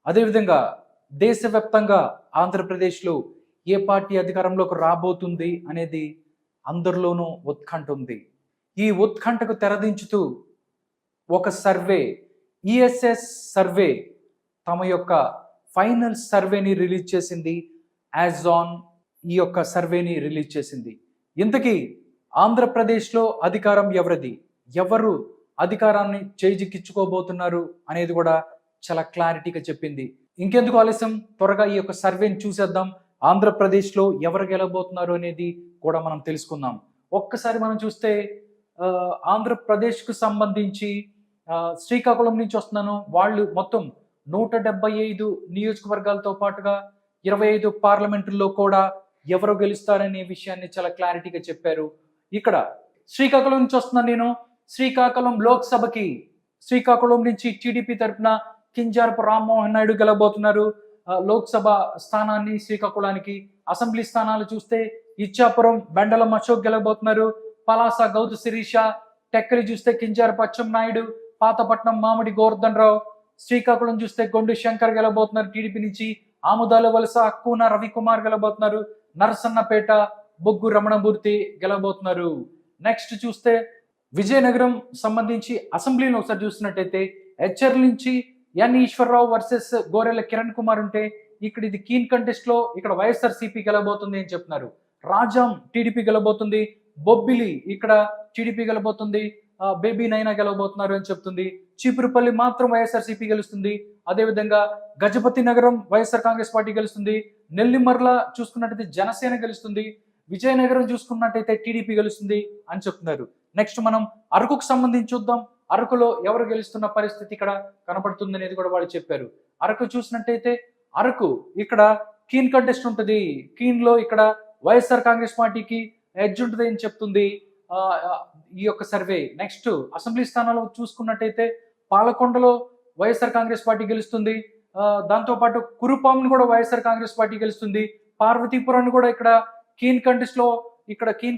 అదేవిధంగా దేశవ్యాప్తంగా ఆంధ్రప్రదేశ్లో ఏ పార్టీ అధికారంలోకి రాబోతుంది అనేది అందరిలోనూ ఉత్కంఠ ఉంది. ఈ ఉత్కంఠకు తెరదించుతూ ఒక సర్వే, ఈఎస్ఎస్ సర్వే తమ యొక్క ఫైనల్ సర్వేని రిలీజ్ చేసింది. యాజ్ ఆన్ ఈ యొక్క సర్వేని రిలీజ్ చేసింది. ఇంతకీ ఆంధ్రప్రదేశ్లో అధికారం ఎవరిది, ఎవరు అధికారాన్ని చేజిక్కించుకోబోతున్నారు అనేది కూడా చాలా క్లారిటీగా చెప్పింది. ఇంకెందుకు ఆలస్యం, త్వరగా ఈ యొక్క సర్వేని చూసేద్దాం. ఆంధ్రప్రదేశ్లో ఎవరు గెలవబోతున్నారు అనేది కూడా మనం తెలుసుకుందాం. ఒక్కసారి మనం చూస్తే ఆంధ్రప్రదేశ్కు సంబంధించి శ్రీకాకుళం నుంచి వస్తున్నాను. వాళ్ళు మొత్తం 175 నియోజకవర్గాలతో పాటుగా 25 పార్లమెంటుల్లో కూడా ఎవరు గెలుస్తారనే విషయాన్ని చాలా క్లారిటీగా చెప్పారు. ఇక్కడ శ్రీకాకుళం నుంచి వస్తున్నాను నేను. శ్రీకాకుళం లోక్సభకి శ్రీకాకుళం నుంచి టీడీపీ తరఫున కింజారపు రామ్మోహన్ నాయుడు గెలవబోతున్నారు లోక్సభ స్థానాన్ని శ్రీకాకుళానికి. అసెంబ్లీ స్థానాలు చూస్తే ఇచ్చాపురం బెండలం అశోక్ గెలవబోతున్నారు, పలాస గౌతు శిరీష, టెక్కలి చూస్తే కింజారపు అచ్చెం నాయుడు, పాతపట్నం మామిడి గోవర్ధన్ రావు, శ్రీకాకుళం చూస్తే గొండు శంకర్ గెలవబోతున్నారు టీడీపీ నుంచి, ఆముదాల వలస కూన రవికుమార్ గెలవబోతున్నారు, నరసన్నపేట బొగ్గు రమణమూర్తి గెలవబోతున్నారు. నెక్స్ట్ చూస్తే విజయనగరం సంబంధించి అసెంబ్లీలో ఒకసారి చూసినట్టయితే హెచ్ఆర్ నుంచి ఎన్ ఈశ్వరరావు వర్సెస్ గోరెల కిరణ్ కుమార్ ఉంటే ఇక్కడ ఇది కీన్ కంటెస్ట్ లో ఇక్కడ వైఎస్ఆర్సీపీ గెలవబోతుంది అని చెప్తున్నారు. రాజాం టీడీపీ గెలవబోతుంది, బొబ్బిలి ఇక్కడ టీడీపీ గెలవబోతుంది, బేబీ నైనా గెలవబోతున్నారు అని చెప్తుంది. చీపురుపల్లి మాత్రం వైఎస్ఆర్సీపీ గెలుస్తుంది. అదేవిధంగా గజపతి నగరం వైఎస్ఆర్ కాంగ్రెస్ పార్టీ గెలుస్తుంది. నెల్లిమర్ల చూసుకున్నట్టయితే జనసేన గెలుస్తుంది. విజయనగరం చూసుకున్నట్టయితే టీడీపీ గెలుస్తుంది అని చెప్తున్నారు. నెక్స్ట్ మనం అరకుకు సంబంధించి చూద్దాం. అరకులో ఎవరు గెలుస్తున్న పరిస్థితి ఇక్కడ కనపడుతుంది అనేది కూడా వాళ్ళు చెప్పారు. అరకు చూసినట్టయితే అరకు ఇక్కడ కీన్ కంటెస్ట్ ఉంటుంది. కీన్ లో ఇక్కడ వైఎస్ఆర్ కాంగ్రెస్ పార్టీకి ఎడ్జ్ ఉంటుంది అని చెప్తుంది ఈ యొక్క సర్వే. నెక్స్ట్ అసెంబ్లీ స్థానాలు చూసుకున్నట్టయితే పాలకొండలో వైఎస్ఆర్ కాంగ్రెస్ పార్టీ గెలుస్తుంది. దాంతోపాటు కురుపాంని కూడా వైఎస్ఆర్ కాంగ్రెస్ పార్టీ గెలుస్తుంది. పార్వతీపురాన్ని కూడా ఇక్కడ కీన్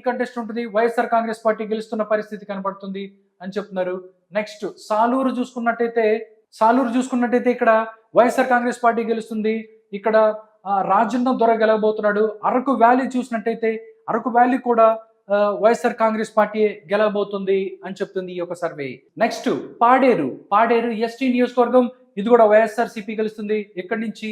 కంటెస్ట్ ఉంటుంది, వైఎస్ఆర్ కాంగ్రెస్ పార్టీ గెలుస్తున్న పరిస్థితి కనబడుతుంది అని చెప్తున్నారు. నెక్స్ట్ సాలూరు చూసుకున్నట్టయితే ఇక్కడ వైఎస్ఆర్ కాంగ్రెస్ పార్టీ గెలుస్తుంది. ఇక్కడ రాజన్న దొర గెలవబోతున్నాడు. అరకు వ్యాలీ చూసినట్టయితే అరకు వ్యాలీ కూడా వైఎస్ఆర్ కాంగ్రెస్ పార్టీ గెలవబోతుంది అని చెప్తుంది ఈ యొక్క సర్వే. నెక్స్ట్ పాడేరు ఎస్టీ నియోజకవర్గం, ఇది కూడా వైఎస్ఆర్ సిపి గెలుస్తుంది. ఇక్కడి నుంచి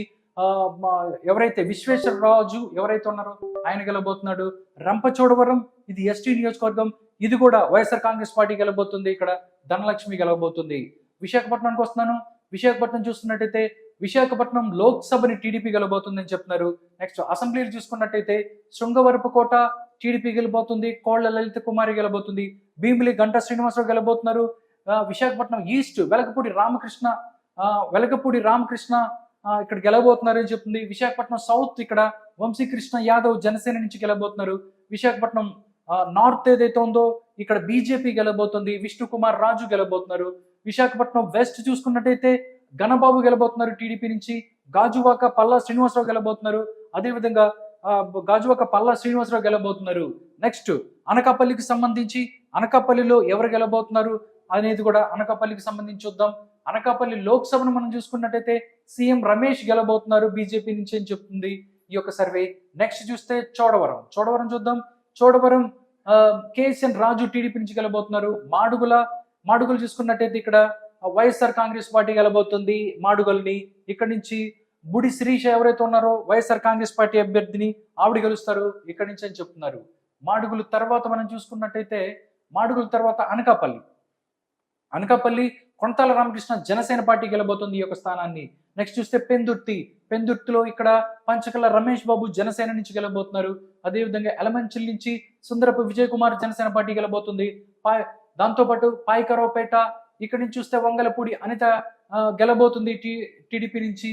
ఎవరైతే విశ్వేశ్వరరాజు ఎవరైతే ఉన్నారో ఆయన గెలవబోతున్నాడు. రంపచోడవరం ఇది ఎస్టీ నియోజకవర్గం, ఇది కూడా వైఎస్ఆర్ కాంగ్రెస్ పార్టీ గెలవబోతుంది. ఇక్కడ ధనలక్ష్మి గెలవబోతుంది. విశాఖపట్నానికి వస్తున్నాను. విశాఖపట్నం చూస్తున్నట్టయితే విశాఖపట్నం లోక్సభని టీడీపీ గెలవబోతుంది అని చెప్తున్నారు. నెక్స్ట్ అసెంబ్లీలు చూసుకున్నట్టయితే శృంగవరపుకోట టీడీపీ గెలబోతుంది, కోళ్ల లలిత కుమారి గెలబోతుంది, భీమిలి గంటా శ్రీనివాసరావు గెలబోతున్నారు. విశాఖపట్నం ఈస్ట్ వెలగపూడి రామకృష్ణ ఇక్కడ గెలబోతున్నారు అని చెప్తుంది. విశాఖపట్నం సౌత్ ఇక్కడ వంశీకృష్ణ యాదవ్ జనసేన నుంచి గెలబోతున్నారు. విశాఖపట్నం నార్త్ ఏదైతే ఉందో ఇక్కడ బీజేపీ గెలబోతుంది, విష్ణు కుమార్ రాజు గెలబోతున్నారు. విశాఖపట్నం వెస్ట్ చూసుకున్నట్టయితే గణబాబు గెలబోతున్నారు టీడీపీ నుంచి, గాజువాక పల్లా శ్రీనివాసరావు గెలబోతున్నారు. అదేవిధంగా గాజువాక పల్లా శ్రీనివాసరావు గెలబోతున్నారు. నెక్స్ట్ అనకాపల్లికి సంబంధించి అనకాపల్లిలో ఎవరు గెలబోతున్నారు అనేది కూడా అనకాపల్లికి సంబంధించి చూద్దాం. అనకాపల్లి లోక్సభను మనం చూసుకున్నట్టయితే సీఎం రమేష్ గెలబోతున్నారు బీజేపీ నుంచి అని చెప్తుంది ఈ యొక్క సర్వే. నెక్స్ట్ చూస్తే చోడవరం చూద్దాం. చోడవరం కేఎస్ఎన్ రాజు టీడీపీ నుంచి గెలబోతున్నారు. మాడుగులు చూసుకున్నట్టయితే ఇక్కడ వైఎస్ఆర్ కాంగ్రెస్ పార్టీ గెలబోతుంది మాడుగుల్ని. ఇక్కడ నుంచి బుడి శిరీష ఎవరైతే ఉన్నారో వైఎస్ఆర్ కాంగ్రెస్ పార్టీ అభ్యర్థిని ఆవిడ గెలుస్తారు ఇక్కడి నుంచి అని చెప్తున్నారు. మాడుగులు తర్వాత మనం చూసుకున్నట్టయితే మాడుగుల తర్వాత అనకాపల్లి కొంతాల రామకృష్ణ జనసేన పార్టీ గెలబోతుంది ఈ యొక్క స్థానాన్ని. నెక్స్ట్ చూస్తే పెందుర్తిలో ఇక్కడ పంచకల రమేష్ బాబు జనసేన నుంచి గెలబోతున్నారు. అదేవిధంగా ఎలమంచిల్ నుంచి సుందరపు విజయ్ కుమార్ జనసేన పార్టీ గెలబోతుంది. దాంతోపాటు పాయకరావుపేట ఇక్కడ నుంచి చూస్తే వంగలపూడి అనిత గెలబోతుంది టీడీపీ నుంచి.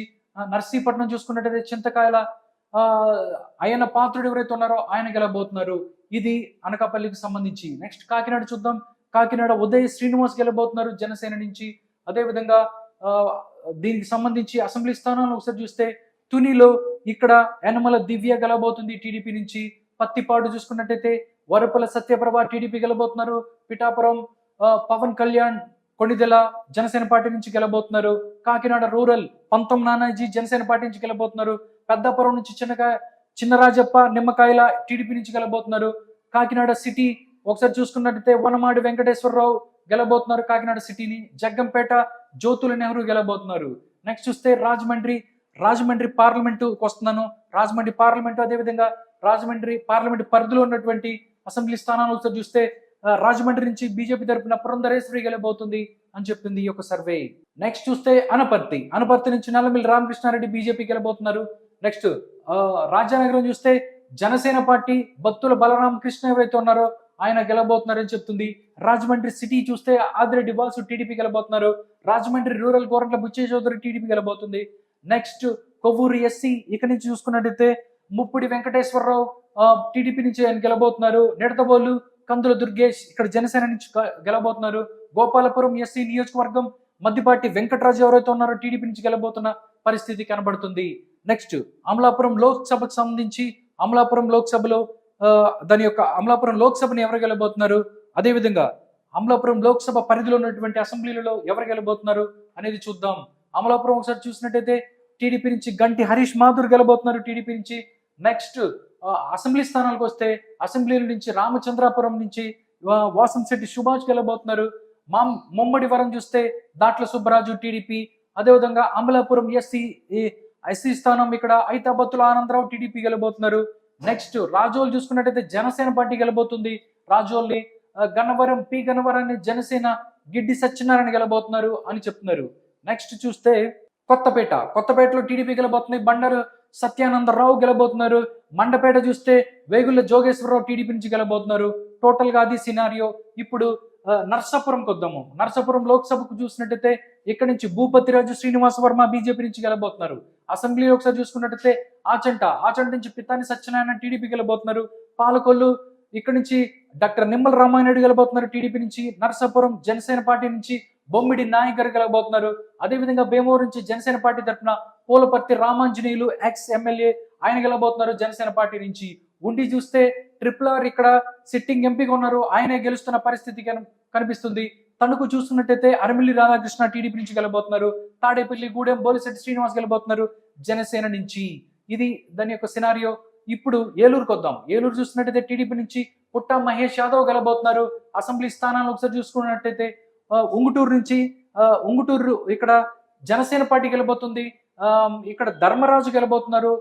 నర్సీపట్నం చూసుకున్నట్టయితే చింతకాయల ఆయన పాత్రుడు ఎవరైతే ఉన్నారో ఆయన గెలబోతున్నారు. ఇది అనకాపల్లికి సంబంధించి. నెక్స్ట్ కాకినాడ చూద్దాం. కాకినాడ ఉదయ్ శ్రీనివాస్ గెలబోతున్నారు జనసేన నుంచి. అదేవిధంగా దీనికి సంబంధించి అసెంబ్లీ స్థానాలను ఒకసారి చూస్తే తునిలో ఇక్కడ యనమల దివ్య గెలబోతుంది టీడీపీ నుంచి. పత్తిపాడు చూసుకున్నట్టయితే వరపల సత్యప్రభ టీడీపీ గెలబోతున్నారు. పిఠాపురం పవన్ కళ్యాణ్ కొణిదెల జనసేన పార్టీ నుంచి గెలబోతున్నారు. కాకినాడ రూరల్ పంతం నానాజీ జనసేన పార్టీ నుంచి గెలబోతున్నారు. పెద్దాపురం నుంచి చిన్నరాజప్ప నిమ్మకాయల టీడీపీ నుంచి గెలబోతున్నారు. కాకినాడ సిటీ ఒకసారి చూసుకున్నట్టయితే వనమాడి వెంకటేశ్వరరావు గెలబోతున్నారు కాకినాడ సిటీని. జగ్గంపేట జ్యోతుల నెహ్రూ గెలబోతున్నారు. నెక్స్ట్ చూస్తే రాజమండ్రి పార్లమెంటుకు వస్తున్నాను. రాజమండ్రి పార్లమెంటు, అదేవిధంగా రాజమండ్రి పార్లమెంటు పరిధిలో ఉన్నటువంటి అసెంబ్లీ స్థానాలు ఒకసారి చూస్తే రాజమండ్రి నుంచి బీజేపీ తరపున పురంధరేశ్వరి గెలబోతుంది అని చెప్తుంది ఈ యొక్క సర్వే. నెక్స్ట్ చూస్తే అనపర్తి నుంచి నల్లమిల్లి రామకృష్ణారెడ్డి బీజేపీ గెలబోతున్నారు. నెక్స్ట్ రాజానగరం చూస్తే జనసేన పార్టీ బత్తుల బలరామకృష్ణ ఎవరైతే ఉన్నారో ఆయన గెలబోతున్నారని చెప్తుంది. రాజమండ్రి సిటీ చూస్తే ఆదిరెడ్డి వాసు టీడీపీ గెలబోతున్నారు. రాజమండ్రి రూరల్ గోరంట్ల బుచ్చయ్య చౌదరి టీడీపీ గెలబోతుంది. నెక్స్ట్ కొవ్వూరు ఎస్సీ ఇక్కడ నుంచి చూసుకున్నట్టయితే ముప్పిడి వెంకటేశ్వరరావు టీడీపీ నుంచి ఆయన గెలబోతున్నారు. నిడతబోలు కందుల దుర్గేష్ ఇక్కడ జనసేన నుంచి గెలబోతున్నారు. గోపాలపురం ఎస్సీ నియోజకవర్గం మద్దిపాటి వెంకటరాజు ఎవరైతే ఉన్నారో టీడీపీ నుంచి గెలబోతున్న పరిస్థితి కనబడుతుంది. నెక్స్ట్ అమలాపురం లోక్సభకు సంబంధించి అమలాపురం లోక్సభలో అమలాపురం లోక్సభని ఎవరు గెలబోతున్నారు, అదేవిధంగా అమలాపురం లోక్సభ పరిధిలో ఉన్నటువంటి అసెంబ్లీలలో ఎవరు గెలబోతున్నారు అనేది చూద్దాం. అమలాపురం ఒకసారి చూసినట్టయితే టీడీపీ నుంచి గంటి హరీష్ మాథుర్ గెలబోతున్నారు టీడీపీ నుంచి. నెక్స్ట్ అసెంబ్లీ స్థానాలకు వస్తే అసెంబ్లీల నుంచి రామచంద్రాపురం నుంచి వాసంశెట్టి సుభాష్ గెలబోతున్నారు. ముమ్మడివరం చూస్తే దాట్ల సుబ్బరాజు టీడీపీ, అదేవిధంగా అమలాపురం ఎస్సీ స్థానం ఇక్కడ ఐతాబత్తుల ఆనందరావు టీడీపీ గెలబోతున్నారు. నెక్స్ట్ రాజోలు చూసుకున్నట్టయితే జనసేన పార్టీ గెలబోతుంది. రాజోల్ని గన్నవరాన్ని జనసేన గిడ్డి సత్యనారాయణ గెలబోతున్నారు అని చెప్తున్నారు. నెక్స్ట్ చూస్తే కొత్తపేటలో టీడీపీ గెలబోతుంది. బండారు సత్యానందరావు గెలబోతున్నారు. మండపేట చూస్తే వేగుళ్ళ జోగేశ్వరరావు టీడీపీ నుంచి గెలబోతున్నారు. టోటల్ గా అది సినారియో. ఇప్పుడు నర్సాపురంకి వద్దాము. నర్సాపురం లోక్సభకు చూసినట్టయితే ఇక్కడ నుంచి భూపతిరాజు శ్రీనివాస వర్మ బీజేపీ నుంచి గెలబోతున్నారు. అసెంబ్లీ ఒకసారి చూసుకున్నట్టయితే ఆచంట నుంచి పిత్తాని సత్యనారాయణ టీడీపీ గెలబోతున్నారు. పాలకొల్లు ఇక్కడ నుంచి డాక్టర్ నిమ్మల రామానాయుడు గెలబోతున్నారు టీడీపీ నుంచి. నర్సాపురం జనసేన పార్టీ నుంచి బొమ్మిడి నాయక్ గారు గెలబోతున్నారు. అదేవిధంగా బేమూరు నుంచి జనసేన పార్టీ తరఫున పోలపర్తి రామాంజనేయులు ఎక్స్ ఎమ్మెల్యే ఆయన గెలబోతున్నారు జనసేన పార్టీ నుంచి. ఉండి చూస్తే RRR ఇక్కడ సిట్టింగ్ ఎంపీగా ఉన్నారు, ఆయనే గెలుస్తున్న పరిస్థితి కనిపిస్తుంది. తణుకు చూస్తున్నట్టయితే అరిమిల్లి రాధాకృష్ణ టీడీపీ నుంచి గెలబోతున్నారు. తాడేపల్లి గూడెం బోలిశెట్టి శ్రీనివాస్ గెలబోతున్నారు జనసేన నుంచి. ఇది దాని యొక్క సినారియో. ఇప్పుడు ఏలూరుకి వద్దాం. ఏలూరు చూస్తున్నట్టయితే టీడీపీ నుంచి పుట్ట మహేష్ యాదవ్ గెలబోతున్నారు. అసెంబ్లీ స్థానాలు ఒకసారి చూసుకున్నట్టయితే ఉంగుటూరు ఇక్కడ జనసేన పార్టీ గెలబోతుంది. ఇక్కడ ధర్మరాజు గెలబోతున్నారు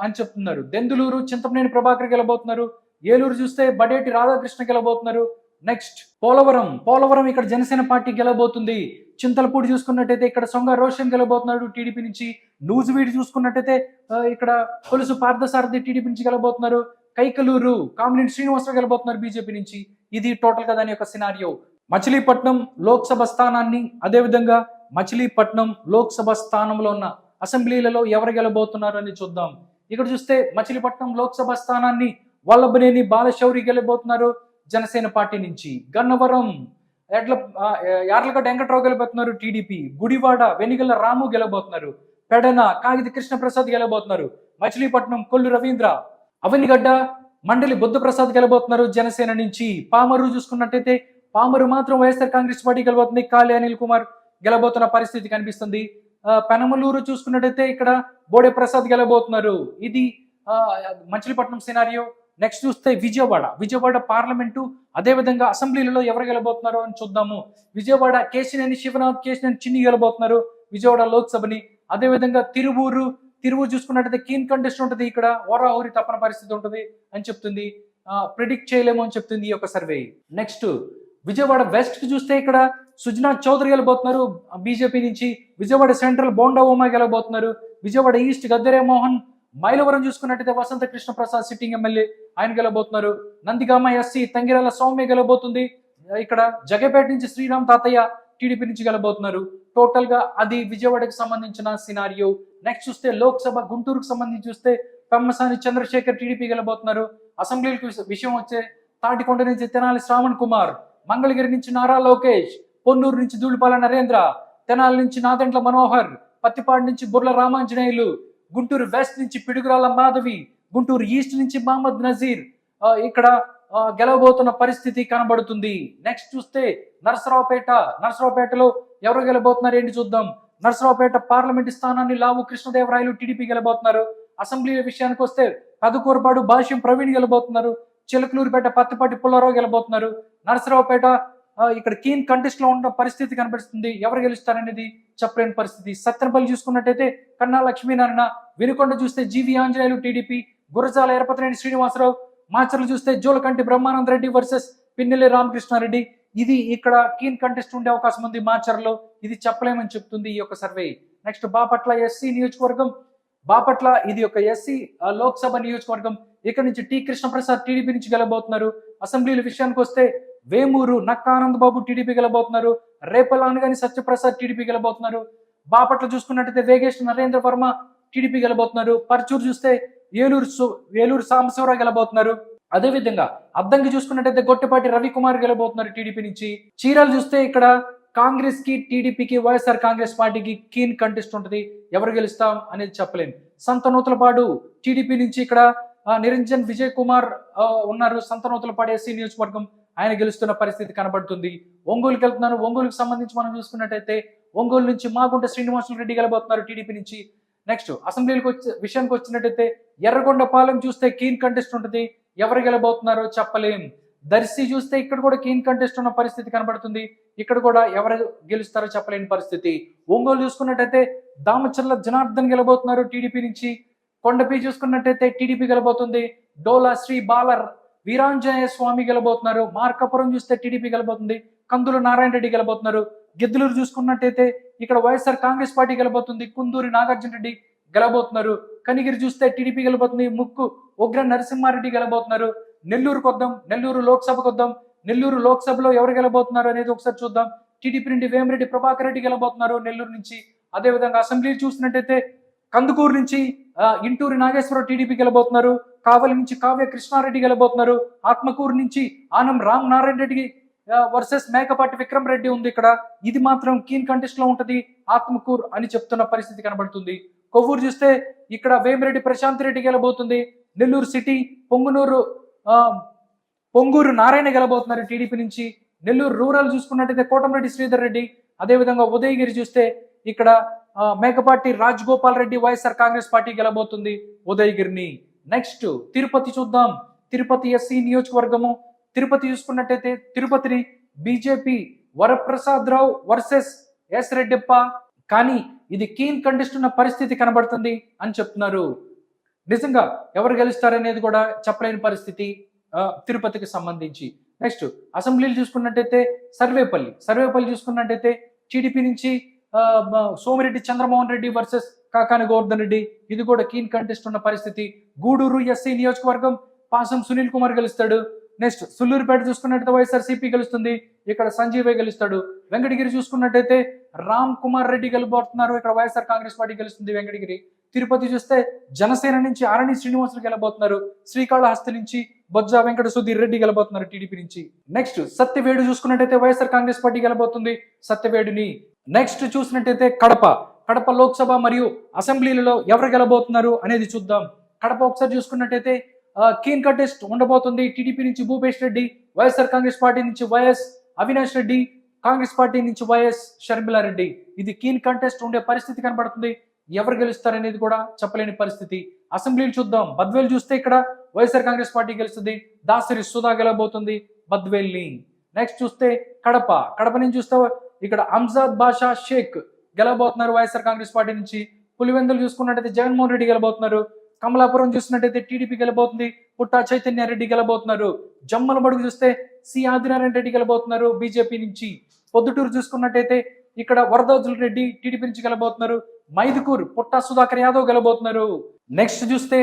అని చెప్తున్నారు. దెందులూరు చింతమనేని ప్రభాకర్ గెలబోతున్నారు. ఏలూరు చూస్తే బడేటి రాధాకృష్ణ గెలబోతున్నారు. నెక్స్ట్ పోలవరం ఇక్కడ జనసేన పార్టీ గెలబోతుంది. చింతలపూడి చూసుకున్నట్టయితే ఇక్కడ సొంగ రోషన్ గెలబోతున్నాడు టీడీపీ నుంచి. నూజివీడు చూసుకున్నట్టయితే ఇక్కడ కొలుసు పార్థసారథి టీడీపీ నుంచి గెలబోతున్నారు. కైకలూరు కామినేని శ్రీనివాసరావు గెలబోతున్నారు బీజేపీ నుంచి. ఇది టోటల్ గా దాని యొక్క సినారియో. మచిలీపట్నం లోక్సభ స్థానాన్ని, అదేవిధంగా మచిలీపట్నం లోక్సభ స్థానంలో ఉన్న అసెంబ్లీలలో ఎవరు గెలబోతున్నారు అని చూద్దాం. ఇక్కడ చూస్తే మచిలీపట్నం లోక్సభ స్థానాన్ని వల్లభనేని బాలశౌరి గెలబోతున్నారు జనసేన పార్టీ నుంచి. గన్నవరం యార్లగడ్డ వెంకట్రావు గెలబోతున్నారు టీడీపీ. గుడివాడ వెనిగల్ల రాము గెలబోతున్నారు. పెడన కాగితి కృష్ణప్రసాద్ గెలబోతున్నారు మచిలీపట్నం. కొల్లు రవీంద్ర అవనిగడ్డ మండలి బుద్ధప్రసాద్ గెలబోతున్నారు జనసేన నుంచి. పామరు చూసుకున్నట్టయితే పామరు మాత్రం వైఎస్ఆర్ కాంగ్రెస్ పార్టీ గెలబోతుంది. కాళీ అనిల్ కుమార్ గెలబోతున్న పరిస్థితి కనిపిస్తుంది. పెనమలూరు చూసుకున్నట్టయితే ఇక్కడ బోడే ప్రసాద్ గెలబోతున్నారు. ఇది మచిలీపట్నం సినారియో. నెక్స్ట్ చూస్తే విజయవాడ పార్లమెంటు, అదేవిధంగా అసెంబ్లీలలో ఎవరు గెలబోతున్నారో అని చూద్దాము. విజయవాడ కేశినేని శివనాథ్, కేశినేని చిన్ని గెలబోతున్నారు విజయవాడ లోక్సభని. అదేవిధంగా తిరువూరు చూసుకున్నట్టయితే కీన్ కంటెస్ట్ ఉంటుంది. ఇక్కడ ఓరాహోరి తప్పన పరిస్థితి ఉంటుంది అని చెప్తుంది. ప్రిడిక్ట్ చేయలేము అని చెప్తుంది ఈ యొక్క సర్వే. నెక్స్ట్ విజయవాడ వెస్ట్ కి చూస్తే ఇక్కడ సుజనా చౌదరి గెలబోతున్నారు బీజేపీ నుంచి. విజయవాడ సెంట్రల్ బోండా ఉమా గెలబోతున్నారు. విజయవాడ ఈస్ట్ గద్దెరే మోహన్. మైలవరం చూసుకున్నట్టయితే వసంత కృష్ణ ప్రసాద్ సిట్టింగ్ ఎమ్మెల్యే ఆయన గెలబోతున్నారు. నందిగామ ఎస్సీ తంగిరాల సౌమ్య గెలబోతుంది. ఇక్కడ జగపేట నుంచి శ్రీరామ్ తాతయ్య టీడీపీ నుంచి గెలబోతున్నారు. టోటల్ గా అది విజయవాడకి సంబంధించిన సినారియో. నెక్స్ట్ చూస్తే లోక్సభ గుంటూరుకు సంబంధించి చూస్తే పెమ్మసాని చంద్రశేఖర్ టీడీపీ గెలబోతున్నారు. అసెంబ్లీలకు విషయం వచ్చే తాటికొండ నుంచి తెనాలి శ్రావణ్ కుమార్, మంగళగిరి నుంచి నారా లోకేష్, పొన్నూరు నుంచి ధూళిపాల నరేంద్ర, తెనాలి నుంచి నాదెండ్ల మనోహర్, పత్తిపాడు నుంచి బుర్ల రామాంజనేయులు, గుంటూరు వెస్ట్ నుంచి పిడుగురాల మాధవి, గుంటూరు ఈస్ట్ నుంచి మహమ్మద్ నజీర్, ఇక్కడ గెలవబోతున్న పరిస్థితి కనబడుతుంది. నెక్స్ట్ చూస్తే నరసరావుపేటలో ఎవరు గెలబోతున్నారు ఏంటి చూద్దాం. నరసరావుపేట పార్లమెంట్ స్థానాన్ని లావు కృష్ణదేవరాయలు టీడీపీ గెలబోతున్నారు. అసెంబ్లీ విషయానికి వస్తే పెదకూరపాడు భాష్యం ప్రవీణ్ గెలబోతున్నారు. చిలకలూరుపేట పత్తిపాటి పుల్లారావు గెలబోతున్నారు. నరసరావుపేట ఇక్కడ కీన్ కంటెస్ట్ లో ఉన్న పరిస్థితి కనబడుతుంది. ఎవరు గెలుస్తారనేది చెప్పలేని పరిస్థితి. సత్తెనపల్లి చూసుకున్నట్టయితే కన్నా లక్ష్మీనారాయణ, వినుకొండ చూస్తే జీవి ఆంజనేయులు టీడీపీ, గురజాల ఎరపతినేని శ్రీనివాసరావు, మాచర్లు చూస్తే జోలకంటి బ్రహ్మానంద రెడ్డి వర్సెస్ పిన్నెల్లి రామకృష్ణారెడ్డి. ఇది ఇక్కడ కీన్ కంటెస్ట్ ఉండే అవకాశం ఉంది మాచర్లో. ఇది చెప్పలేమని చెప్తుంది ఈ యొక్క సర్వే. నెక్స్ట్ బాపట్ల ఎస్సీ నియోజకవర్గం. బాపట్ల ఇది ఒక ఎస్సీ లోక్సభ నియోజకవర్గం. ఇక్కడ నుంచి టి కృష్ణప్రసాద్ టీడీపీ నుంచి గెలబోతున్నారు. అసెంబ్లీల విషయానికి వస్తే వేమూరు నక్కా ఆనంద్ బాబు టీడీపీ గెలబోతున్నారు. రేపలానగాని సత్యప్రసాద్ టీడీపీ గెలబోతున్నారు. బాపట్ల చూసుకున్నట్టయితే వేగేష్ నరేంద్ర వర్మ టీడీపీ గెలబోతున్నారు. పర్చూరు చూస్తే ఏలూరు సాంబశివరావు గెలబోతున్నారు. అదేవిధంగా అద్దంకి చూసుకున్నట్టయితే గొట్టిపాటి రవికుమార్ గెలబోతున్నారు టీడీపీ నుంచి. చీరాలు చూస్తే ఇక్కడ కాంగ్రెస్ కి టీడీపీకి వైఎస్ఆర్ కాంగ్రెస్ పార్టీకి కీన్ కంటెస్ట్ ఉంటుంది. ఎవరు గెలుస్తాం అనేది చెప్పలేం. సంతనూతలపాడు టీడీపీ నుంచి ఇక్కడ నిరంజన్ విజయ్ కుమార్ ఉన్నారు. సంతనూతలపాడు ఎస్సీ నియోజకవర్గం, ఆయన గెలుస్తున్న పరిస్థితి కనబడుతుంది. ఒంగోలుకి వెళ్తున్నారు. ఒంగోలుకి సంబంధించి మనం చూసుకున్నట్టయితే ఒంగోలు నుంచి మాగుంట శ్రీనివాసులు రెడ్డి గెలబోతున్నారు టీడీపీ నుంచి. నెక్స్ట్ అసెంబ్లీకి విషయానికి వచ్చినట్టయితే ఎర్రగొండపాలెం చూస్తే కీన్ కంటెస్ట్ ఉంటుంది. ఎవరు గెలబోతున్నారో చెప్పలేం. దర్శి చూస్తే ఇక్కడ కూడా కీన్ కంటెస్ట్ ఉన్న పరిస్థితి కనబడుతుంది. ఇక్కడ కూడా ఎవరు గెలుస్తారో చెప్పలేని పరిస్థితి. ఒంగోలు చూసుకున్నట్టయితే దామచర్ల జనార్దన్ గెలబోతున్నారు టీడీపీ నుంచి. కొండపి చూసుకున్నట్టయితే టీడీపీ గెలబోతుంది. డోలా శ్రీ బాలర్ వీరాంజనేయ స్వామి గెలబోతున్నారు. మార్కాపురం చూస్తే టీడీపీ గెలబోతుంది. కందుల నారాయణ రెడ్డి గెలబోతున్నారు. గిద్దలూరు చూసుకున్నట్టయితే ఇక్కడ వైఎస్ఆర్ కాంగ్రెస్ పార్టీ గెలబోతుంది. కుందూరి నాగార్జున రెడ్డి గెలబోతున్నారు. కనిగిరి చూస్తే టీడీపీ గెలబోతుంది. ముక్కు ఉగ్ర నరసింహారెడ్డి గెలబోతున్నారు. నెల్లూరుకు వద్దాం. నెల్లూరు లోక్సభకు వద్దాం. నెల్లూరు లోక్సభలో ఎవరు గెలబోతున్నారు అనేది ఒకసారి చూద్దాం. టీడీపీ నుండి వేమిరెడ్డి ప్రభాకర్ రెడ్డి గెలబోతున్నారు నెల్లూరు నుంచి. అదేవిధంగా అసెంబ్లీ చూసినట్టయితే కందుకూరు నుంచి ఇంటూరి నాగేశ్వరరావు టీడీపీ గెలబోతున్నారు. కావలి నుంచి కావ్య కృష్ణారెడ్డి గెలబోతున్నారు. ఆత్మకూరు నుంచి ఆనం రామ్ నారాయణ రెడ్డి వర్సెస్ మేకపాటి విక్రమ్ రెడ్డి ఉంది ఇక్కడ. ఇది మాత్రం కీన్ కంటెస్ట్ లో ఉంటది ఆత్మకూరు అని చెప్తున్న పరిస్థితి కనబడుతుంది. కొవ్వూరు చూస్తే ఇక్కడ వేమిరెడ్డి ప్రశాంత్ రెడ్డి గెలబోతుంది. నెల్లూరు సిటీ పొంగూరు నారాయణ గెలబోతున్నారు టీడీపీ నుంచి. నెల్లూరు రూరల్ చూసుకున్నట్టయితే కోటమిరెడ్డి శ్రీధర్ రెడ్డి. అదేవిధంగా ఉదయగిరి చూస్తే ఇక్కడ మేకపాటి రాజగోపాల్ రెడ్డి వైఎస్ఆర్ కాంగ్రెస్ పార్టీ గెలబోతుంది ఉదయగిరిని. నెక్స్ట్ తిరుపతి చూద్దాం. తిరుపతి ఎస్సీ నియోజకవర్గము. తిరుపతి చూసుకున్నట్టయితే తిరుపతిని బీజేపీ వరప్రసాద్ రావు వర్సెస్ ఎస్ రెడ్డప్ప. కానీ ఇది కీన్ కంటెస్ట్ ఉన్న పరిస్థితి కనబడుతుంది అని చెప్తున్నారు. నిజంగా ఎవరు గెలుస్తారనేది కూడా చెప్పలేని పరిస్థితి తిరుపతికి సంబంధించి. నెక్స్ట్ అసెంబ్లీలు చూసుకున్నట్టయితే సర్వేపల్లి చూసుకున్నట్టయితే టీడీపీ నుంచి సోమిరెడ్డి చంద్రమోహన్ రెడ్డి వర్సెస్ కాకాని గోవర్ధన్ రెడ్డి. ఇది కూడా కీన్ కంటెస్ట్ ఉన్న పరిస్థితి. గూడూరు ఎస్సీ నియోజకవర్గం పాసం సునీల్ కుమార్ గెలుస్తాడు. నెక్స్ట్ సుల్లూరుపేట చూసుకున్నట్టయితే వైఎస్ఆర్సీపీ గెలుస్తుంది. ఇక్కడ సంజీవే గెలుస్తాడు. వెంకటగిరి చూసుకున్నట్టయితే రామ్ కుమార్ రెడ్డి గెలబోతున్నారు. ఇక్కడ వైఎస్ఆర్ కాంగ్రెస్ పార్టీ గెలుస్తుంది వెంకటగిరి. తిరుపతి చూస్తే జనసేన నుంచి ఆరణి శ్రీనివాసులు గెలబోతున్నారు. శ్రీకాళహస్తి నుంచి బొజ్జ వెంకట సుధీర్ రెడ్డి గెలబోతున్నారు టీడీపీ నుంచి. నెక్స్ట్ సత్యవేడు చూసుకున్నట్టయితే వైఎస్ఆర్ కాంగ్రెస్ పార్టీ గెలబోతుంది సత్యవేడుని. నెక్స్ట్ చూసినట్టయితే కడప లోక్సభ మరియు అసెంబ్లీలలో ఎవరు గెలబోతున్నారు అనేది చూద్దాం. కడప ఒకసారి చూసుకున్నట్టయితే కీన్ కంటెస్ట్ ఉండబోతుంది. టీడీపీ నుంచి భూపేష్ రెడ్డి, వైఎస్ఆర్ కాంగ్రెస్ పార్టీ నుంచి వైఎస్ అవినాష్ రెడ్డి, కాంగ్రెస్ పార్టీ నుంచి వైఎస్ షర్మిలారెడ్డి. ఇది కీన్ కంటెస్ట్ ఉండే పరిస్థితి కనబడుతుంది. ఎవరు గెలుస్తారనేది కూడా చెప్పలేని పరిస్థితి. అసెంబ్లీలు చూద్దాం. బద్వేల్ చూస్తే ఇక్కడ వైఎస్ఆర్ కాంగ్రెస్ పార్టీ గెలుస్తుంది. దాసరి సుధా గెలబోతుంది బద్వేల్ని. నెక్స్ట్ చూస్తే కడప నుంచి చూస్తే ఇక్కడ అంజాద్ బాషా షేక్ గెలబోతున్నారు వైఎస్ఆర్ కాంగ్రెస్ పార్టీ నుంచి. పులివెందులు చూసుకున్నట్టయితే జగన్మోహన్ రెడ్డి గెలబోతున్నారు. కమలాపురం చూసినట్టయితే టీడీపీ గెలబోతుంది. పుట్టా చైతన్య రెడ్డి గెలబోతున్నారు. జమ్మలమడుగు చూస్తే సి ఆదినారాయణ రెడ్డి గెలబోతున్నారు బీజేపీ నుంచి. పొద్దుటూరు చూసుకున్నట్టయితే ఇక్కడ వరదోజుల రెడ్డి టీడీపీ నుంచి గెలబోతున్నారు. మైదుకూరు పుట్టా సుధాకర్ యాదవ్ గెలబోతున్నారు. నెక్స్ట్ చూస్తే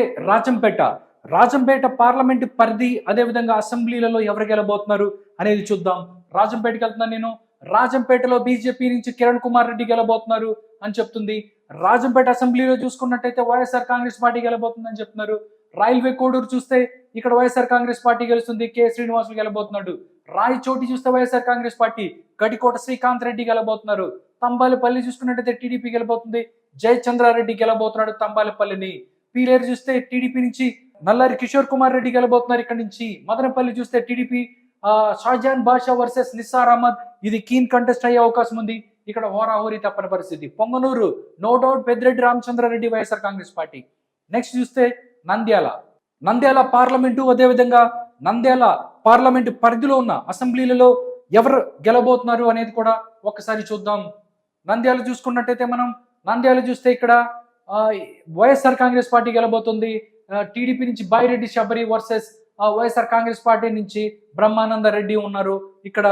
రాజంపేట పార్లమెంట్ పరిధి, అదేవిధంగా అసెంబ్లీలలో ఎవరు గెలబోతున్నారు అనేది చూద్దాం. రాజంపేటకి వెళ్తున్నాను నేను. రాజంపేటలో బీజేపీ నుంచి కిరణ్ కుమార్ రెడ్డి గెలబోతున్నారు అని చెప్తుంది. రాజంపేట అసెంబ్లీలో చూసుకున్నట్టయితే వైఎస్ఆర్ కాంగ్రెస్ పార్టీ గెలబోతుందని చెప్తున్నారు. రైల్వే కోడూరు చూస్తే ఇక్కడ వైఎస్ఆర్ కాంగ్రెస్ పార్టీ గెలుస్తుంది. కె శ్రీనివాసులు గెలబోతున్నాడు. రాయచోటి చూస్తే వైఎస్ఆర్ కాంగ్రెస్ పార్టీ. గడికోట శ్రీకాంత్ రెడ్డి గెలబోతున్నారు. తంబాలపల్లి చూసుకున్నట్టయితే టీడీపీ గెలబోతుంది. జయచంద్రారెడ్డి గెలబోతున్నాడు తంబాలపల్లిని. పీలేరు చూస్తే టీడీపీ నుంచి నల్లారి కిషోర్ కుమార్ రెడ్డి గెలబోతున్నారు ఇక్కడ నుంచి. మదనపల్లి చూస్తే టీడీపీ షాజాన్ బాషా వర్సెస్ నిస్సార్ అహ్మద్, ఇది కీన్ కంటెస్ట్ అయ్యే అవకాశం ఉంది. ఇక్కడ హోరాహోరీ తప్పని పరిస్థితి. Punganur no doubt Peddireddy Ramachandra Reddy YSR Congress party. Next చూస్తే నంద్యాల పార్లమెంటు, అదేవిధంగా నంద్యాల పార్లమెంటు పరిధిలో ఉన్న అసెంబ్లీలలో ఎవరు గెలబోతున్నారు అనేది కూడా ఒకసారి చూద్దాం. నంద్యాల చూసుకున్నట్టయితే మనం నంద్యాల చూస్తే ఇక్కడ వైఎస్ఆర్ కాంగ్రెస్ పార్టీ గెలబోతుంది. టీడీపీ నుంచి బాయిరెడ్డి శబరి వర్సెస్ వైఎస్ఆర్ కాంగ్రెస్ పార్టీ నుంచి బ్రహ్మానంద రెడ్డి ఉన్నారు. ఇక్కడ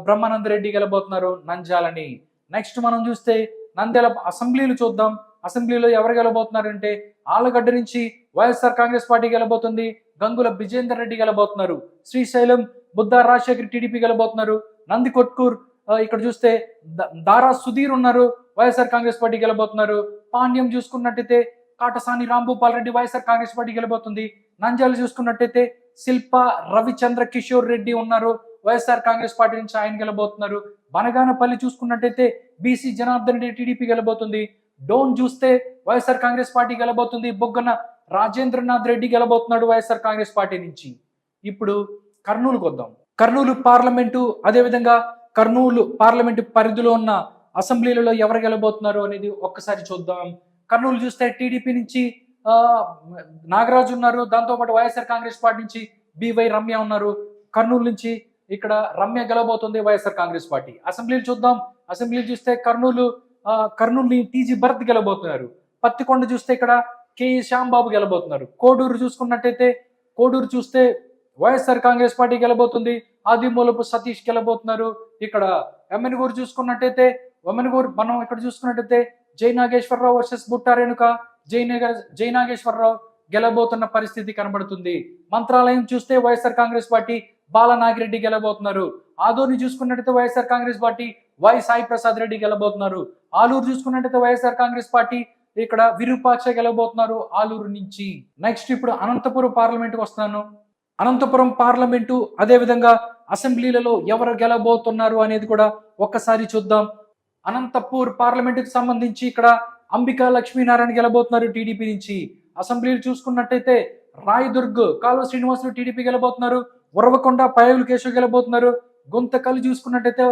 బ్రహ్మానంద రెడ్డి గెలబోతున్నారు నంద్యాలని. నెక్స్ట్ మనం చూస్తే నంద్యాల అసెంబ్లీలు చూద్దాం. అసెంబ్లీలో ఎవరు గెలబోతున్నారంటే ఆలగడ్డ నుంచి వైఎస్ఆర్ కాంగ్రెస్ పార్టీ గెలబోతుంది. గంగుల విజేందర్ రెడ్డి గెలబోతున్నారు. శ్రీశైలం బుద్ధా రాజశేఖర్ టీడీపీ గెలబోతున్నారు. నందికొట్కూర్ ఇక్కడ చూస్తే దారా సుధీర్ ఉన్నారు, వైఎస్ఆర్ కాంగ్రెస్ పార్టీ గెలబోతున్నారు. పాండ్యం చూసుకున్నట్టయితే కాటసాని రాంభూపాల్ రెడ్డి వైఎస్ఆర్ కాంగ్రెస్ పార్టీ గెలబోతుంది. నంద్యాల చూసుకున్నట్టయితే శిల్ప రవిచంద్ర కిషోర్ రెడ్డి ఉన్నారు, వైఎస్ఆర్ కాంగ్రెస్ పార్టీ నుంచి ఆయన గెలబోతున్నారు. బనగానపల్లి చూసుకున్నట్టయితే బీసీ జనార్దన్ రెడ్డి టీడీపీ గెలబోతుంది. డోన్ చూస్తే వైఎస్ఆర్ కాంగ్రెస్ పార్టీ గెలబోతుంది. బొగ్గన రాజేంద్రనాథ్ రెడ్డి గెలబోతున్నాడు వైఎస్ఆర్ కాంగ్రెస్ పార్టీ నుంచి. ఇప్పుడు కర్నూలుకు వద్దాం. కర్నూలు పార్లమెంటు, అదేవిధంగా కర్నూలు పార్లమెంటు పరిధిలో ఉన్న అసెంబ్లీలలో ఎవరు గెలబోతున్నారు అనేది ఒక్కసారి చూద్దాం. కర్నూలు చూస్తే టీడీపీ నుంచి నాగరాజు ఉన్నారు, దాంతోపాటు వైఎస్ఆర్ కాంగ్రెస్ పార్టీ నుంచి బివై రమ్య ఉన్నారు. కర్నూలు నుంచి ఇక్కడ రమ్య గెలబోతుంది వైఎస్ఆర్ కాంగ్రెస్ పార్టీ. అసెంబ్లీలు చూద్దాం. అసెంబ్లీలు చూస్తే కర్నూలుని టీజీ భరత్ గెలబోతున్నారు. పత్తికొండ చూస్తే ఇక్కడ కేఈ శ్యాంబాబు గెలబోతున్నారు. కోడూరు చూసుకున్నట్టయితే కోడూరు చూస్తే వైఎస్ఆర్ కాంగ్రెస్ పార్టీ గెలబోతుంది. ఆదిమూలపు సతీష్ గెలబోతున్నారు. ఇక్కడ ఎమ్మెన్గూరు చూసుకున్నట్టయితే మనం ఇక్కడ చూసుకున్నట్టయితే జై నాగేశ్వరరావు వర్సెస్ బుట్టా రేణుక, జై నాగేశ్వరరావు గెలబోతున్న పరిస్థితి కనబడుతుంది. మంత్రాలయం చూస్తే వైఎస్ఆర్ కాంగ్రెస్ పార్టీ బాలనాగిరెడ్డి గెలబోతున్నారు. ఆదోని చూసుకున్నట్టయితే వైఎస్ఆర్ కాంగ్రెస్ పార్టీ వై సాయి ప్రసాద్ రెడ్డి గెలబోతున్నారు. ఆలూరు చూసుకున్నట్టయితే వైఎస్ఆర్ కాంగ్రెస్ పార్టీ ఇక్కడ విరూపాక్ష గెలబోతున్నారు ఆలూరు నుంచి. నెక్స్ట్ ఇప్పుడు అనంతపురం పార్లమెంట్కి వస్తున్నాను. అనంతపురం పార్లమెంటు, అదేవిధంగా అసెంబ్లీలలో ఎవరు గెలబోతున్నారు అనేది కూడా ఒక్కసారి చూద్దాం. అనంతపూర్ పార్లమెంటుకి సంబంధించి ఇక్కడ అంబికా లక్ష్మీనారాయణ గెలబోతున్నారు టీడీపీ నుంచి. అసెంబ్లీలు చూసుకున్నట్టయితే రాయదుర్గ్ కాలువ శ్రీనివాసులు టీడీపీ గెలబోతున్నారు. ఉరవకొండ పైవులు కేశవ్ గెలబోతున్నారు. గుంతకల్లి చూసుకున్నట్టయితే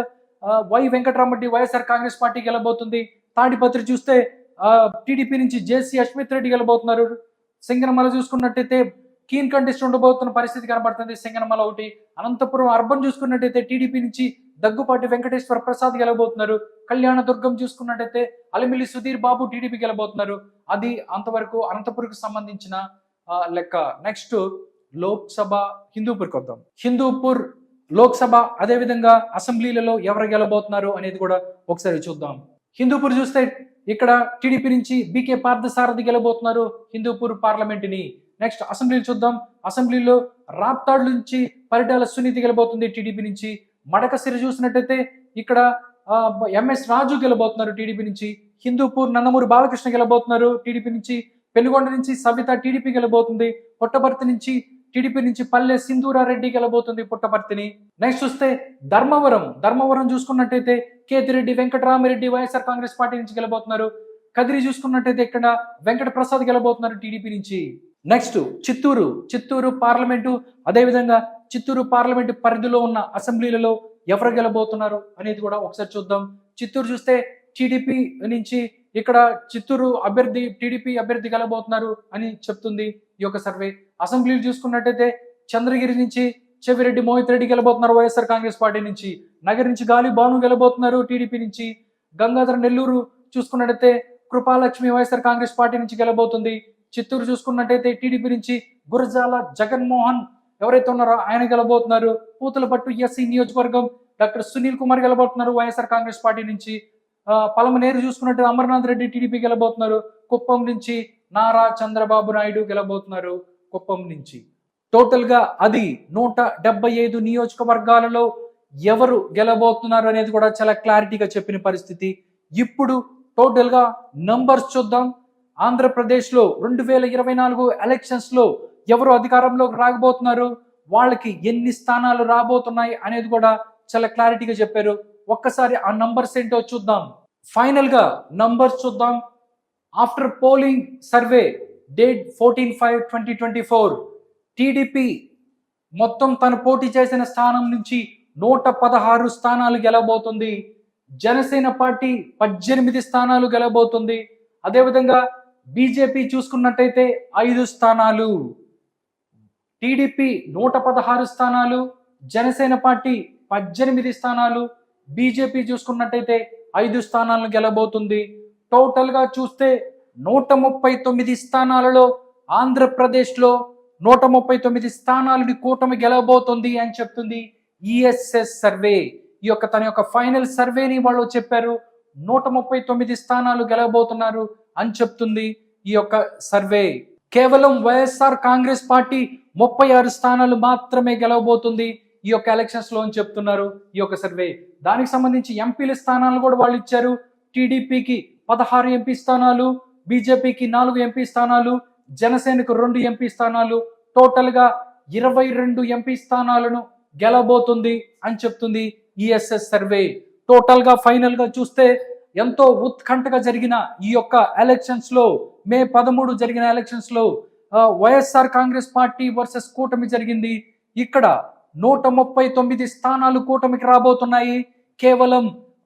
వై వెంకటరామరెడ్డి వైఎస్ఆర్ కాంగ్రెస్ పార్టీ గెలబోతుంది. తాడిపత్రి చూస్తే టీడీపీ నుంచి జేసీ అశ్మిత్ రెడ్డి గెలబోతున్నారు. సింగనమల చూసుకున్నట్టయితే కీన్ కంటెస్ట్ ఉండబోతున్న పరిస్థితి కనబడుతుంది. సింగనమల ఒకటి. అనంతపురం అర్బన్ చూసుకున్నట్టయితే టీడీపీ నుంచి దగ్గుపాటి వెంకటేశ్వర ప్రసాద్ గెలబోతున్నారు. కళ్యాణదుర్గం చూసుకున్నట్టయితే అలిమిలి సుధీర్ బాబు టీడీపీ గెలబోతున్నారు. అది అంతవరకు అనంతపురంకు సంబంధించిన లెక్క. నెక్స్ట్ లోక్సభ హిందూపూర్కి వద్దాం. హిందూపూర్ లోక్సభ, అదేవిధంగా అసెంబ్లీలలో ఎవరు గెలబోతున్నారు అనేది కూడా ఒకసారి చూద్దాం. హిందూపూర్ చూస్తే ఇక్కడ టీడీపీ నుంచి బీకే పార్థసారథి గెలబోతున్నారు హిందూపూర్ పార్లమెంటుని. నెక్స్ట్ అసెంబ్లీలు చూద్దాం. అసెంబ్లీలో రాప్తాడ్ నుంచి పరిటాల సునీతి గెలబోతుంది టీడీపీ నుంచి. మడకసిరి చూసినట్టయితే ఇక్కడ ఎంఎస్ రాజు గెలబోతున్నారు టీడీపీ నుంచి. హిందూపూర్ నందమూరి బాలకృష్ణ గెలబోతున్నారు టీడీపీ నుంచి. పెనుగొండ నుంచి సవిత టీడీపీ గెలబోతుంది. పుట్టపర్తి నుంచి టీడీపీ నుంచి పల్లె సింధూరారెడ్డి గెలబోతుంది పుట్టపర్తిని. నెక్స్ట్ చూస్తే ధర్మవరం చూసుకున్నట్టయితే కేతిరెడ్డి వెంకటరామిరెడ్డి వైఎస్ఆర్ కాంగ్రెస్ పార్టీ నుంచి గెలబోతున్నారు. కదిరి చూసుకున్నట్టయితే ఇక్కడ వెంకట ప్రసాద్ గెలబోతున్నారు టీడీపీ నుంచి. నెక్స్ట్ చిత్తూరు పార్లమెంటు, అదేవిధంగా చిత్తూరు పార్లమెంటు పరిధిలో ఉన్న అసెంబ్లీలలో ఎవరు గెలబోతున్నారు అనేది కూడా ఒకసారి చూద్దాం. చిత్తూరు చూస్తే టీడీపీ నుంచి ఇక్కడ చిత్తూరు అభ్యర్థి టీడీపీ అభ్యర్థి గెలబోతున్నారు అని చెప్తుంది ఈ యొక్క సర్వే. అసెంబ్లీలు చూసుకున్నట్టయితే చంద్రగిరి నుంచి చెవిరెడ్డి మోహిత్ రెడ్డి గెలబోతున్నారు వైఎస్ఆర్ కాంగ్రెస్ పార్టీ నుంచి. నగర్ నుంచి గాలి భాను గెలబోతున్నారు టీడీపీ నుంచి. గంగాధర నెల్లూరు చూసుకున్నట్టయితే కృపాలక్ష్మి వైఎస్ఆర్ కాంగ్రెస్ పార్టీ నుంచి గెలబోతుంది. చిత్తూరు చూసుకున్నట్టయితే టీడీపీ నుంచి గురజాల జగన్మోహన్ ఎవరైతే ఉన్నారో ఆయన గెలబోతున్నారు. పూతలపట్టు ఎస్సీ నియోజకవర్గం డాక్టర్ సునీల్ కుమార్ గెలబోతున్నారు వైఎస్ఆర్ కాంగ్రెస్ పార్టీ నుంచి. పలమనేరు చూసుకున్నట్టు అమర్నాథ్ రెడ్డి టీడీపీ గెలబోతున్నారు. కుప్పం నుంచి నారా చంద్రబాబు నాయుడు గెలబోతున్నారు కుప్పం నుంచి. టోటల్ గా అది 175 నియోజకవర్గాలలో ఎవరు గెలబోతున్నారు అనేది కూడా చాలా క్లారిటీగా చెప్పిన పరిస్థితి. ఇప్పుడు టోటల్ గా నంబర్స్ చూద్దాం. ఆంధ్రప్రదేశ్ లో 2024 ఎలక్షన్స్ లో ఎవరు అధికారంలోకి రాకపోతున్నారు, వాళ్ళకి ఎన్ని స్థానాలు రాబోతున్నాయి అనేది కూడా చాలా క్లారిటీగా చెప్పారు. ఒక్కసారి ఆ నంబర్స్ ఏంటో చూద్దాం. ఫైనల్ గా నంబర్స్ చూద్దాం. After polling survey date 14/5/2024 TDP మొత్తం తను పోటీ చేసిన స్థానం నుంచి 116 స్థానాలు గెలవబోతుంది. జనసేన పార్టీ 18 స్థానాలు గెలవబోతుంది. అదేవిధంగా బీజేపీ చూసుకున్నట్టయితే 5 స్థానాలు, టీడీపీ 116 స్థానాలు, జనసేన పార్టీ 18 స్థానాలు, బీజేపీ చూసుకున్నట్టయితే 5 స్థానాలను గెలవబోతుంది. టోటల్ గా చూస్తే 139 స్థానాలలో ఆంధ్రప్రదేశ్లో 139 స్థానాలని కూటమి గెలవబోతుంది అని చెప్తుంది ఈఎస్ఎస్ సర్వే. ఈ యొక్క తన యొక్క ఫైనల్ సర్వేని వాళ్ళు చెప్పారు. 139 స్థానాలు గెలవబోతున్నారు అని చెప్తుంది ఈ యొక్క సర్వే. కేవలం వైఎస్ఆర్ కాంగ్రెస్ పార్టీ 36 స్థానాలు మాత్రమే గెలవబోతుంది ఈ యొక్క ఎలక్షన్స్ లో అని చెప్తున్నారు ఈ యొక్క సర్వే. దానికి సంబంధించి ఎంపీల స్థానాలు కూడా వాళ్ళు ఇచ్చారు. టీడీపీకి 16 ఎంపీ స్థానాలు, బీజేపీకి 4 ఎంపీ స్థానాలు, జనసేనకు 2 ఎంపీ స్థానాలు, టోటల్ గా 22 ఎంపీ స్థానాలను గెలవబోతుంది అని చెప్తుంది ఈఎస్ఎస్ సర్వే. టోటల్ గా ఫైనల్ గా చూస్తే ఎంతో ఉత్కంఠగా జరిగిన ఈ యొక్క ఎలక్షన్స్ లో, మే 13 జరిగిన ఎలక్షన్స్ లో వైఎస్ఆర్ కాంగ్రెస్ పార్టీ వర్సెస్ కూటమి జరిగింది. ఇక్కడ 139 స్థానాలు కూటమికి రాబోతున్నాయి. కేవలం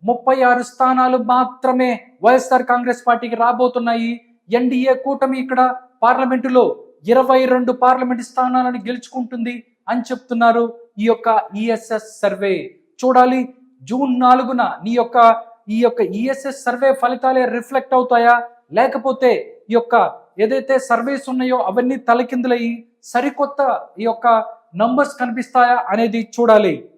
36 స్థానాలు మాత్రమే వైఎస్ఆర్ కాంగ్రెస్ పార్టీకి రాబోతున్నాయి. ఎన్డీఏ కూటమి ఇక్కడ పార్లమెంటులో 22 పార్లమెంట్ స్థానాలను గెలుచుకుంటుంది అని చెప్తున్నారు ఈ యొక్క ఈఎస్ఎస్ సర్వే. చూడాలి జూన్ 4న ఈ యొక్క ఈఎస్ఎస్ సర్వే ఫలితాలే రిఫ్లెక్ట్ అవుతాయా, లేకపోతే ఈ యొక్క ఏదైతే సర్వేస్ ఉన్నాయో అవన్నీ తలకిందులయ్యి సరికొత్త ఈ యొక్క నంబర్స్ కనిపిస్తాయా అనేది చూడాలి.